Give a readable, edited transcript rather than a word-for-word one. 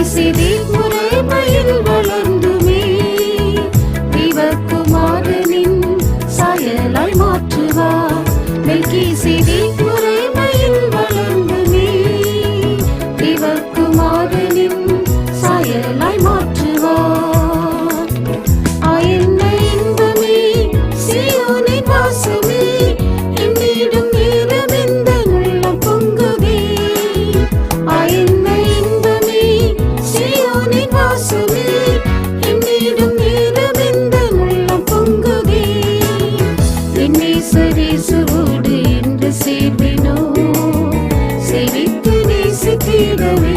மெல்கிசேதேக் முறைமையில் வளர்ந்துமே தேவகுமாரனின் சாயலாய் மாற்றுவார். மெல்கிசேதேக் முறைமையில் வளர்ந்துமே தேவகுமாரனின் சாயலாய் மாற்றுவார். ஆயன்ன இன்பமே சீயோனின் வாசமே என்னிடும் நேரம் எந்த உள்ளம் பொங்குதே. ஆயன்ன இன்பமே சீயோனின் வாசமே என்னிடும் நேரம் எந்த உள்ளம் பொங்குதே. என் நேசரேசுவோடு என்று சேர்வினோ சேவித்து நேசித்திடவே